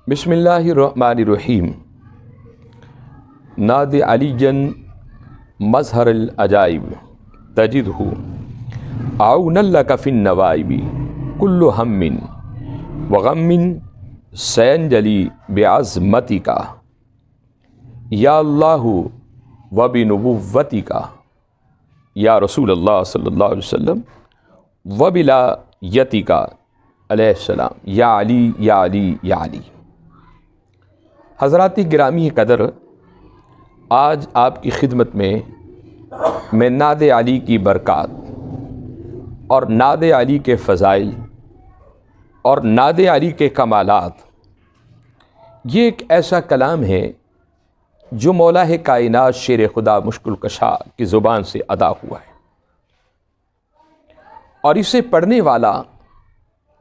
بسم اللہ الرحمن الرحیم. ناد علیًا مظہر العجائب تجدہ عونا لک فی النوائب کل ہم وغم سینجلی بعظمتک یا اللہ وبنبوتک یا رسول اللہ صلی اللہ علیہ وسلم وبولایتک علیہ السلام یا علی یا علی یا علی. حضرات گرامی قدر، آج آپ کی خدمت میں ناد علی کی برکات اور ناد علی کے فضائل اور ناد علی کے کمالات، یہ ایک ایسا کلام ہے جو مولا کائنات شیر خدا مشکل کشا کی زبان سے ادا ہوا ہے، اور اسے پڑھنے والا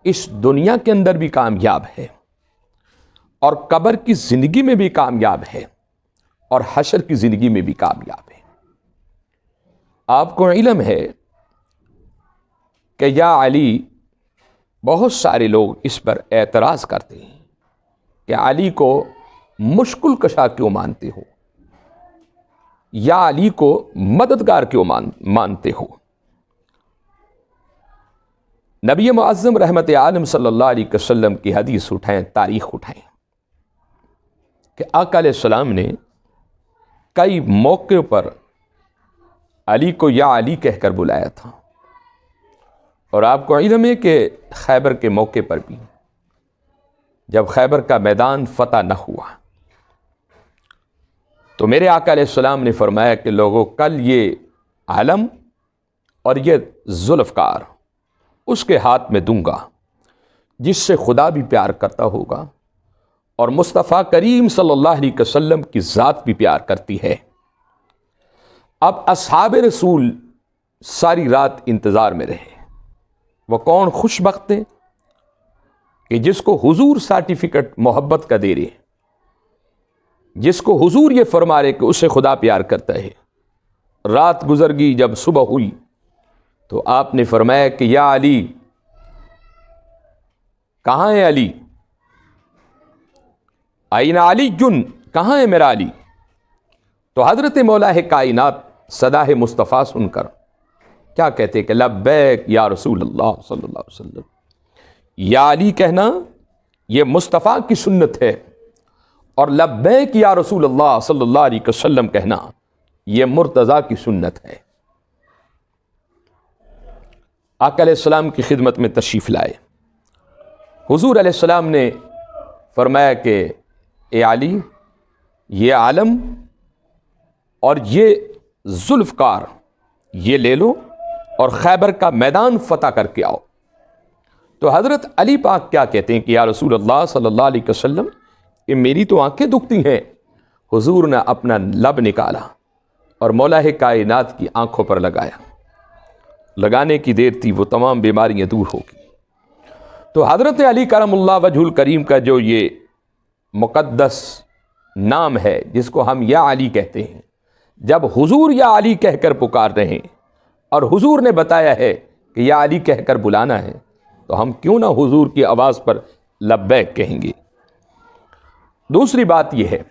اس دنیا کے اندر بھی کامیاب ہے اور قبر کی زندگی میں بھی کامیاب ہے اور حشر کی زندگی میں بھی کامیاب ہے. آپ کو علم ہے کہ یا علی، بہت سارے لوگ اس پر اعتراض کرتے ہیں کہ علی کو مشکل کشا کیوں مانتے ہو، یا علی کو مددگار کیوں مانتے ہو. نبی معظم رحمت عالم صلی اللہ علیہ وسلم کی حدیث اٹھائیں، تاریخ اٹھائیں کہ آقا علیہ السلام نے کئی موقعوں پر علی کو یا علی کہہ کر بلایا تھا، اور آپ کو علم ہے کہ خیبر کے موقع پر بھی جب خیبر کا میدان فتح نہ ہوا تو میرے آقا علیہ السلام نے فرمایا کہ لوگوں، کل یہ علم اور یہ ذوالفقار اس کے ہاتھ میں دوں گا جس سے خدا بھی پیار کرتا ہوگا اور مصطفیٰ کریم صلی اللہ علیہ وسلم کی ذات بھی پیار کرتی ہے. اب اصحاب رسول ساری رات انتظار میں رہے. وہ کون خوش بخت ہیں کہ جس کو حضور سرٹیفکیٹ محبت کا دے رہے، جس کو حضور یہ فرما رہے کہ اسے خدا پیار کرتا ہے. رات گزر گئی، جب صبح ہوئی تو آپ نے فرمایا کہ یا علی، کہاں ہے علی؟ آئین علی جن، کہاں ہے میرا علی؟ تو حضرت مولا کائنات صدا مصطفیٰ سن کر کیا کہتے کہ لبیک یا رسول اللہ صلی اللہ علیہ وسلم. یا علی کہنا یہ مصطفیٰ کی سنت ہے، اور لبیک یا رسول اللہ صلی اللہ علیہ وسلم کہنا یہ مرتضیٰ کی سنت ہے. آقا علیہ السلام کی خدمت میں تشریف لائے. حضور علیہ السلام نے فرمایا کہ اے علی، یہ عالم اور یہ ذوالفقار یہ لے لو اور خیبر کا میدان فتح کر کے آؤ. تو حضرت علی پاک کیا کہتے ہیں کہ یا رسول اللہ صلی اللہ علیہ وسلم، کہ میری تو آنکھیں دکھتی ہیں. حضور نے اپنا لب نکالا اور مولا کائنات کی آنکھوں پر لگایا. لگانے کی دیر تھی، وہ تمام بیماریاں دور ہو گئی. تو حضرت علی کرم اللہ وجہ الکریم کا جو یہ مقدس نام ہے جس کو ہم یا علی کہتے ہیں، جب حضور یا علی کہہ کر پکار رہے ہیں اور حضور نے بتایا ہے کہ یا علی کہہ کر بلانا ہے، تو ہم کیوں نہ حضور کی آواز پر لبیک کہیں گے. دوسری بات یہ ہے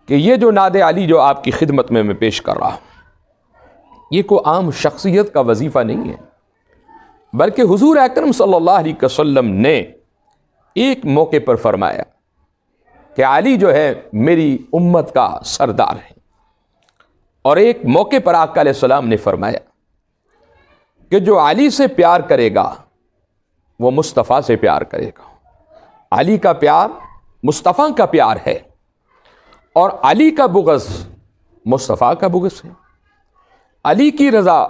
کہ یہ جو ناد علی جو آپ کی خدمت میں پیش کر رہا ہوں، یہ کوئی عام شخصیت کا وظیفہ نہیں ہے، بلکہ حضور اکرم صلی اللہ علیہ وسلم نے ایک موقع پر فرمایا کہ علی جو ہے میری امت کا سردار ہے. اور ایک موقع پر آقا علیہ السلام نے فرمایا کہ جو علی سے پیار کرے گا وہ مصطفیٰ سے پیار کرے گا. علی کا پیار مصطفیٰ کا پیار ہے، اور علی کا بغض مصطفیٰ کا بغض ہے. علی کی رضا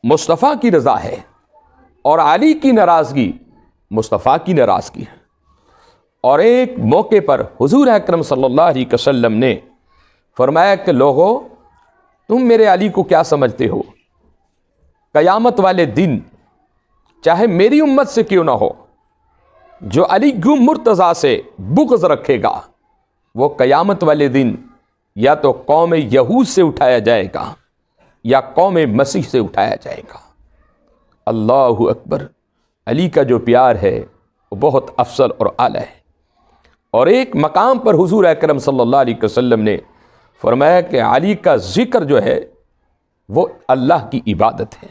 مصطفیٰ کی رضا ہے، اور علی کی ناراضگی مصطفیٰ کی ناراضگی ہے. اور ایک موقع پر حضور اکرم صلی اللہ علیہ وسلم نے فرمایا کہ لوگوں، تم میرے علی کو کیا سمجھتے ہو؟ قیامت والے دن چاہے میری امت سے کیوں نہ ہو، جو علی گو مرتضیٰ سے بغض رکھے گا وہ قیامت والے دن یا تو قوم یہود سے اٹھایا جائے گا یا قوم مسیح سے اٹھایا جائے گا. اللہ اکبر. علی کا جو پیار ہے وہ بہت افضل اور اعلیٰ ہے۔ اور ایک مقام پر حضور اکرم صلی اللہ علیہ وسلم نے فرمایا کہ علی کا ذکر جو ہے وہ اللہ کی عبادت ہے۔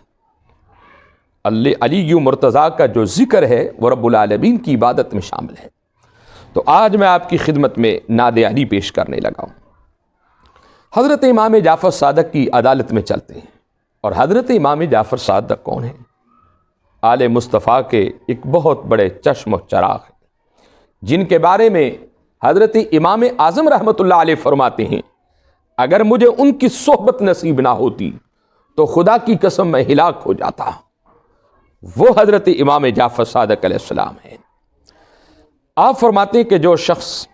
علی مرتضیٰ کا جو ذکر ہے وہ رب العالمین کی عبادت میں شامل ہے۔ تو آج میں آپ کی خدمت میں نعت علی پیش کرنے لگا ہوں۔ حضرت امام جعفر صادق کی عدالت میں چلتے ہیں۔ اور حضرت امام جعفر صادق کون ہیں؟ آل مصطفیٰ کے ایک بہت بڑے چشم و چراغ ہیں، جن کے بارے میں حضرت امام اعظم رحمۃ اللہ علیہ فرماتے ہیں اگر مجھے ان کی صحبت نصیب نہ ہوتی تو خدا کی قسم میں ہلاک ہو جاتا۔ وہ حضرت امام جعفر صادق علیہ السلام ہیں۔ آپ فرماتے ہیں کہ جو شخص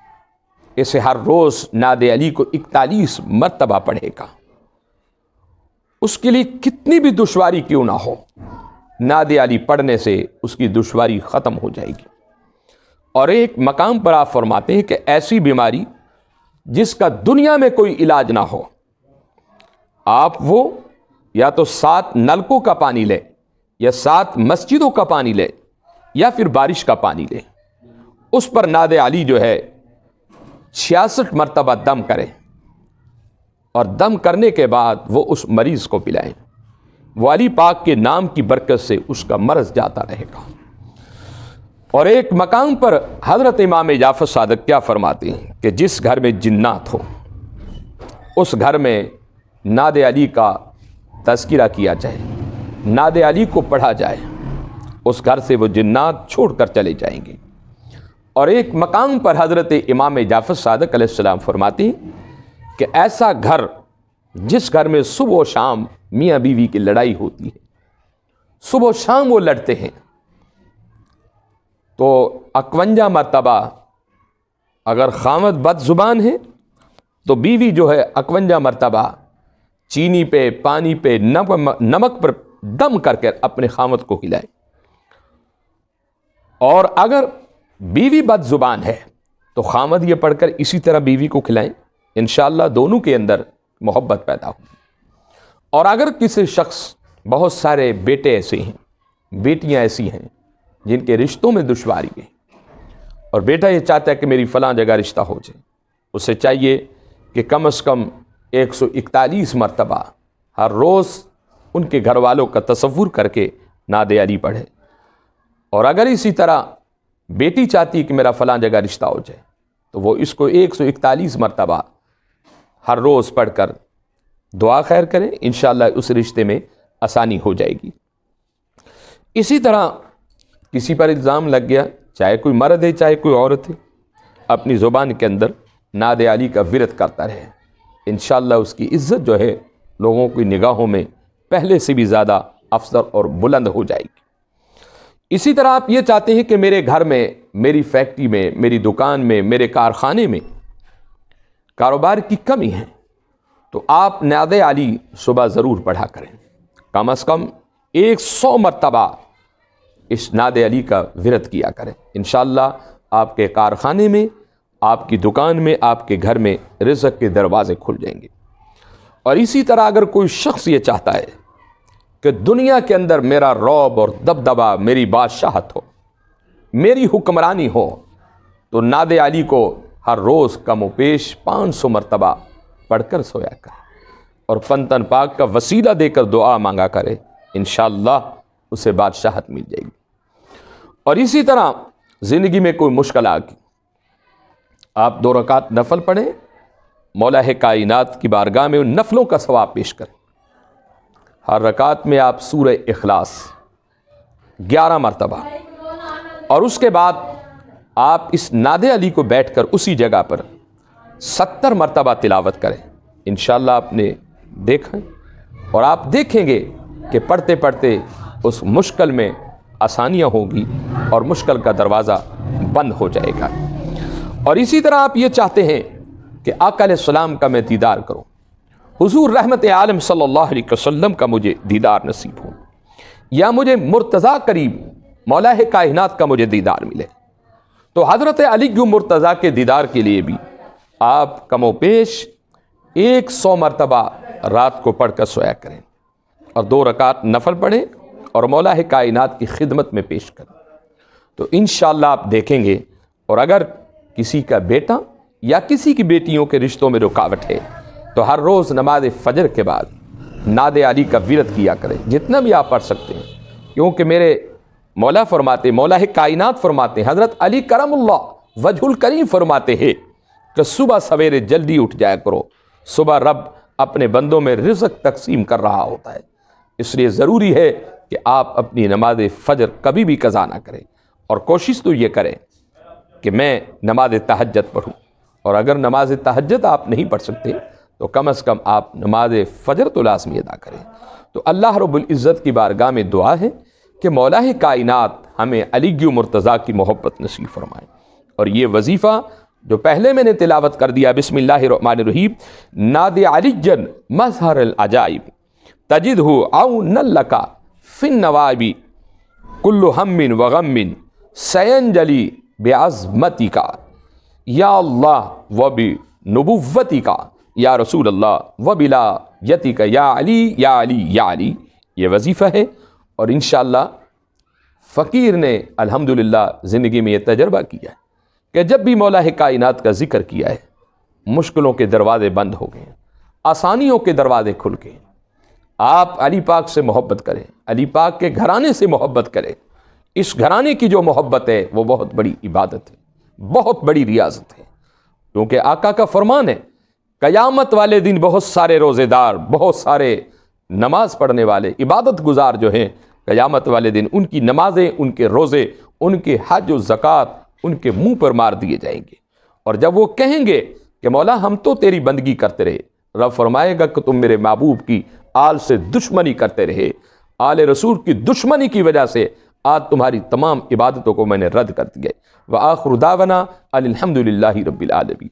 اسے ہر روز نعت علی کو 41 مرتبہ پڑھے گا، اس کے لیے کتنی بھی دشواری کیوں نہ ہو، نعت علی پڑھنے سے اس کی دشواری ختم ہو جائے گی۔ اور ایک مقام پر آپ فرماتے ہیں کہ ایسی بیماری جس کا دنیا میں کوئی علاج نہ ہو، آپ وہ یا تو 7 نلکوں کا پانی لیں، یا 7 مسجدوں کا پانی لیں، یا پھر بارش کا پانی لیں، اس پر نعت علی جو ہے 66 مرتبہ دم کریں، اور دم کرنے کے بعد وہ اس مریض کو پلائیں۔ وہ علی پاک کے نام کی برکت سے اس کا مرض جاتا رہے گا۔ اور ایک مقام پر حضرت امام جعفر صادق کیا فرماتے ہیں کہ جس گھر میں جنات ہو، اس گھر میں نعت علی کا تذکرہ کیا جائے، نعت علی کو پڑھا جائے، اس گھر سے وہ جنات چھوڑ کر چلے جائیں گے۔ اور ایک مقام پر حضرت امام جعفر صادق علیہ السلام فرماتے ہیں کہ ایسا گھر جس گھر میں صبح و شام میاں بیوی کی لڑائی ہوتی ہے، صبح و شام وہ لڑتے ہیں، تو 51 مرتبہ اگر خامد بد زبان ہے تو بیوی جو ہے 51 مرتبہ چینی پہ، پانی پہ، نمک پر دم کر کے اپنے خامد کو کھلائے۔ اور اگر بیوی بد زبان ہے تو خامد یہ پڑھ کر اسی طرح بیوی کو کھلائیں، انشاءاللہ دونوں کے اندر محبت پیدا ہوگی۔ اور اگر کسی شخص، بہت سارے بیٹے ایسے ہیں، بیٹیاں ایسی ہیں جن کے رشتوں میں دشواری ہے، اور بیٹا یہ چاہتا ہے کہ میری فلاں جگہ رشتہ ہو جائے، اسے چاہیے کہ کم از کم 141 مرتبہ ہر روز ان کے گھر والوں کا تصور کر کے نعت علی پڑھے۔ اور اگر اسی طرح بیٹی چاہتی ہے کہ میرا فلاں جگہ رشتہ ہو جائے تو وہ اس کو 141 مرتبہ ہر روز پڑھ کر دعا خیر کریں، انشاءاللہ اس رشتے میں آسانی ہو جائے گی۔ اسی طرح کسی پر الزام لگ گیا، چاہے کوئی مرد ہے چاہے کوئی عورت ہے، اپنی زبان کے اندر نعت علی کا ورد کرتا رہے، انشاءاللہ اس کی عزت جو ہے لوگوں کی نگاہوں میں پہلے سے بھی زیادہ افضل اور بلند ہو جائے گی۔ اسی طرح آپ یہ چاہتے ہیں کہ میرے گھر میں، میری فیکٹری میں، میری دکان میں، میرے کارخانے میں کاروبار کی کمی ہے، تو آپ نعت علی صبح ضرور پڑھا کریں، کم از کم 100 مرتبہ اس نعت علی کا ورد کیا کریں، انشاءاللہ آپ کے کارخانے میں، آپ کی دکان میں، آپ کے گھر میں رزق کے دروازے کھل جائیں گے۔ اور اسی طرح اگر کوئی شخص یہ چاہتا ہے کہ دنیا کے اندر میرا رعب اور دبدبہ، میری بادشاہت ہو، میری حکمرانی ہو، تو نعت علی کو ہر روز کم و بیش 500 مرتبہ پڑھ کر سویا کرے، اور پنتن پاک کا وسیلہ دے کر دعا مانگا کرے، انشاءاللہ اسے بادشاہت مل جائے گی۔ اور اسی طرح زندگی میں کوئی مشکل آ گئی، آپ 2 رکعت نفل پڑھیں، مولا کائنات کی بارگاہ میں ان نفلوں کا ثواب پیش کریں۔ ہر رکعت میں آپ سورہ اخلاص 11 مرتبہ، اور اس کے بعد آپ اس نعت علی کو بیٹھ کر اسی جگہ پر 70 مرتبہ تلاوت کریں، انشاءاللہ آپ نے دیکھا، اور آپ دیکھیں گے کہ پڑھتے پڑھتے اس مشکل میں آسانیاں ہوگی اور مشکل کا دروازہ بند ہو جائے گا۔ اور اسی طرح آپ یہ چاہتے ہیں کہ آقا علیہ السلام کا میں دیدار کروں، حضور رحمت عالم صلی اللہ علیہ وسلم کا مجھے دیدار نصیب ہو، یا مجھے مرتضیٰ کریم مولا کائنات کا مجھے دیدار ملے، تو حضرت علی مرتضیٰ کے دیدار کے لیے بھی آپ کم و بیش 100 مرتبہ رات کو پڑھ کر سویا کریں، اور 2 رکعت نفل پڑھیں اور مولا کائنات کی خدمت میں پیش کریں۔ تو انشاءاللہ آپ دیکھیں گے. اور اگر کسی کا بیٹا یا کسی کی بیٹیوں کے رشتوں میں رکاوٹ ہے تو ہر روز نماز فجر کے بعد نعت علی کا ورد کیا کریں، جتنا بھی آپ پڑھ سکتے ہیں. کیونکہ میرے مولا فرماتے، مولا کائنات فرماتے ہیں، حضرت علی کرم اللہ وجہ الکریم فرماتے ہیں کہ صبح سویرے جلدی اٹھ جایا کرو، صبح رب اپنے بندوں میں رزق تقسیم کر رہا ہوتا ہے. اس لیے ضروری ہے کہ آپ اپنی نماز فجر کبھی بھی قضا نہ کریں، اور کوشش تو یہ کریں کہ میں نماز تہجد پڑھوں. اور اگر نماز تہجد آپ نہیں پڑھ سکتے تو کم از کم آپ نماز فجر تو لازمی ادا کریں. تو اللہ رب العزت کی بارگاہ میں دعا ہے کہ مولا کائنات ہمیں علی مرتضیٰ کی محبت نصیب فرمائے. اور یہ وظیفہ جو پہلے میں نے تلاوت کر دیا، بسم اللہ الرحمن الرحیم، نادی علی مظہر العجائب تجدہ عون لک فی النوائب کل ہم وغم سینجلی بعظمتک یا اللہ و بنبوتک یا رسول اللہ و بلایتک یا علی یا علی یا علی. یہ وظیفہ ہے. اور انشاءاللہ فقیر نے الحمدللہ زندگی میں یہ تجربہ کیا ہے کہ جب بھی مولا کائنات کا ذکر کیا ہے مشکلوں کے دروازے بند ہو گئے، آسانیوں کے دروازے کھل گئے. آپ علی پاک سے محبت کریں، علی پاک کے گھرانے سے محبت کریں. اس گھرانے کی جو محبت ہے وہ بہت بڑی عبادت ہے، بہت بڑی ریاضت ہے. کیونکہ آقا کا فرمان ہے قیامت والے دن بہت سارے روزے دار، بہت سارے نماز پڑھنے والے، عبادت گزار جو ہیں، قیامت والے دن ان کی نمازیں، ان کے روزے، ان کے حج و زکوٰۃ ان کے منہ پر مار دیے جائیں گے. اور جب وہ کہیں گے کہ مولا ہم تو تیری بندگی کرتے رہے، رب فرمائے گا کہ تم میرے محبوب کی آل سے دشمنی کرتے رہے، آل رسول کی دشمنی کی وجہ سے آج تمہاری تمام عبادتوں کو میں نے رد کر دیا. وآخر دعوانا ان الحمد للہ رب العالمین.